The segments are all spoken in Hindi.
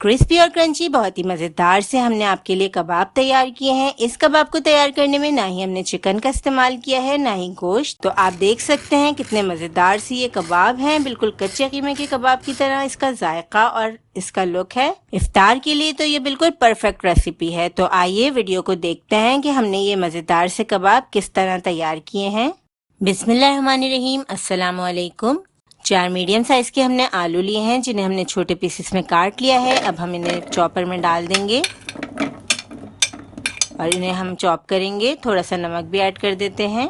क्रिस्पी और क्रंची बहुत ही मजेदार से हमने आपके लिए कबाब तैयार किए हैं। इस कबाब को तैयार करने में ना ही हमने चिकन का इस्तेमाल किया है ना ही गोश्त। तो आप देख सकते हैं कितने मजेदार से ये कबाब हैं, बिल्कुल कच्चे कीमे के कबाब की तरह इसका जायका और इसका लुक है। इफ्तार के लिए तो ये बिल्कुल परफेक्ट रेसिपी है। तो आइए वीडियो को देखते हैं कि हमने ये मजेदार से कबाब किस तरह तैयार किए हैं। बिस्मिल्लाहिर्रहमानिर्रहीम, अस्सलाम वालेकुम। 4 मीडियम साइज के हमने आलू लिए हैं जिन्हें हमने छोटे पीसेस में काट लिया है। अब हम इन्हें चॉपर में डाल देंगे और इन्हें हम चॉप करेंगे। थोड़ा सा नमक भी ऐड कर देते हैं।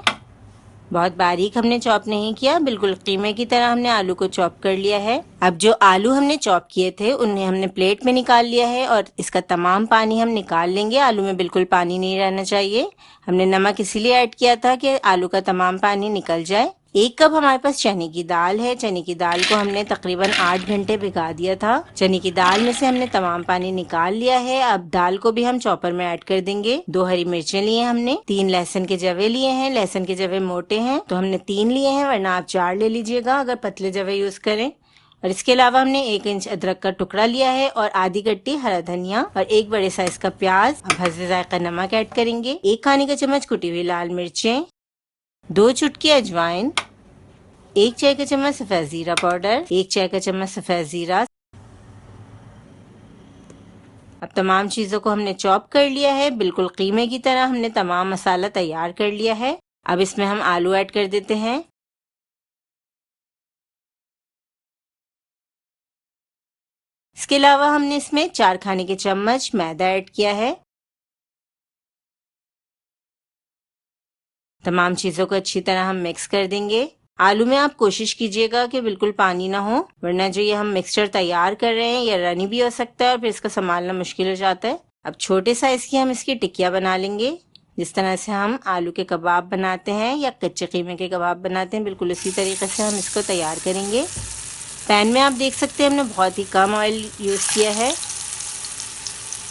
बहुत बारीक हमने चॉप नहीं किया, बिल्कुल कीमे की तरह हमने आलू को चॉप कर लिया है। अब जो आलू हमने चॉप किए थे उन्हें हमने प्लेट में निकाल लिया है और इसका तमाम पानी हम निकाल लेंगे। आलू में बिल्कुल पानी नहीं रहना चाहिए। हमने नमक इसीलिए ऐड किया था कि आलू का तमाम पानी निकल जाए। 1 कप हमारे पास चने की दाल है। चने की दाल को हमने तकरीबन 8 घंटे भिगा दिया था। चने की दाल में से हमने तमाम पानी निकाल लिया है। अब दाल को भी हम चॉपर में ऐड कर देंगे। 2 हरी मिर्चें लिए हमने, 3 लहसुन के जवे लिए हैं। लहसुन के जवे मोटे हैं तो हमने 3 लिए हैं, वरना आप 4 ले लीजिएगा अगर पतले जवे यूज करें। और इसके अलावा हमने 1 इंच अदरक का टुकड़ा लिया है और आधी गट्टी हरा धनिया और 1 बड़े साइज का प्याज। अब हस्बे जायका नमक ऐड करेंगे, 1 खाने का चम्मच कुटी हुई लाल मिर्चें, 2 चुटकी अजवाइन, 1 चाय का चम्मच सफेद जीरा पाउडर, 1 चाय का चम्मच सफेद जीरा। अब तमाम चीजों को हमने चॉप कर लिया है, बिल्कुल कीमे की तरह हमने तमाम मसाला तैयार कर लिया है। अब इसमें हम आलू ऐड कर देते हैं। इसके अलावा हमने इसमें 4 खाने के चम्मच मैदा ऐड किया है। तमाम चीजों को अच्छी तरह हम मिक्स कर देंगे। आलू में आप कोशिश कीजिएगा कि बिल्कुल पानी ना हो, वरना जो ये हम मिक्सचर तैयार कर रहे हैं ये रनी भी हो सकता है और फिर इसका संभालना मुश्किल हो जाता है। अब छोटे साइज की हम इसकी टिक्कियां बना लेंगे। जिस तरह से हम आलू के कबाब बनाते हैं या कच्चे कीमे के कबाब बनाते हैं, बिल्कुल उसी तरीके से हम इसको तैयार करेंगे। पैन में आप देख सकते हैं हमने बहुत ही कम ऑयल यूज किया है।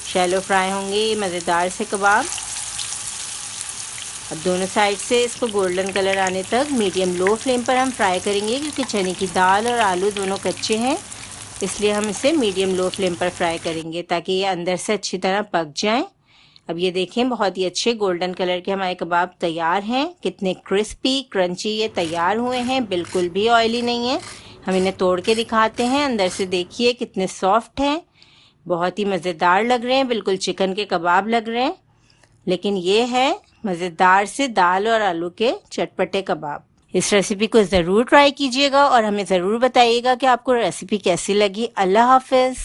शैलो फ्राई होंगे ये मजेदार से कबाब। अब दोनों साइड से इसको गोल्डन कलर आने तक मीडियम लो फ्लेम पर हम फ्राई करेंगे, क्योंकि चने की दाल और आलू दोनों कच्चे हैं, इसलिए हम इसे मीडियम लो फ्लेम पर फ्राई करेंगे ताकि ये अंदर से अच्छी तरह पक जाएं। अब ये देखें बहुत ही अच्छे गोल्डन कलर के हमारे कबाब तैयार हैं। कितने क्रिस्पी क्रंची ये तैयार हुए हैं, बिल्कुल भी ऑयली नहीं है। हम इन्हें तोड़ के दिखाते हैं, अंदर से देखिए कितने सॉफ्ट हैं, बहुत ही मज़ेदार लग रहे हैं, बिल्कुल चिकन के कबाब लग रहे हैं। लेकिन ये है मज़ेदार से दाल और आलू के चटपटे कबाब। इस रेसिपी को ज़रूर ट्राई कीजिएगा और हमें ज़रूर बताइएगा कि आपको रेसिपी कैसी लगी। अल्लाह हाफिज़।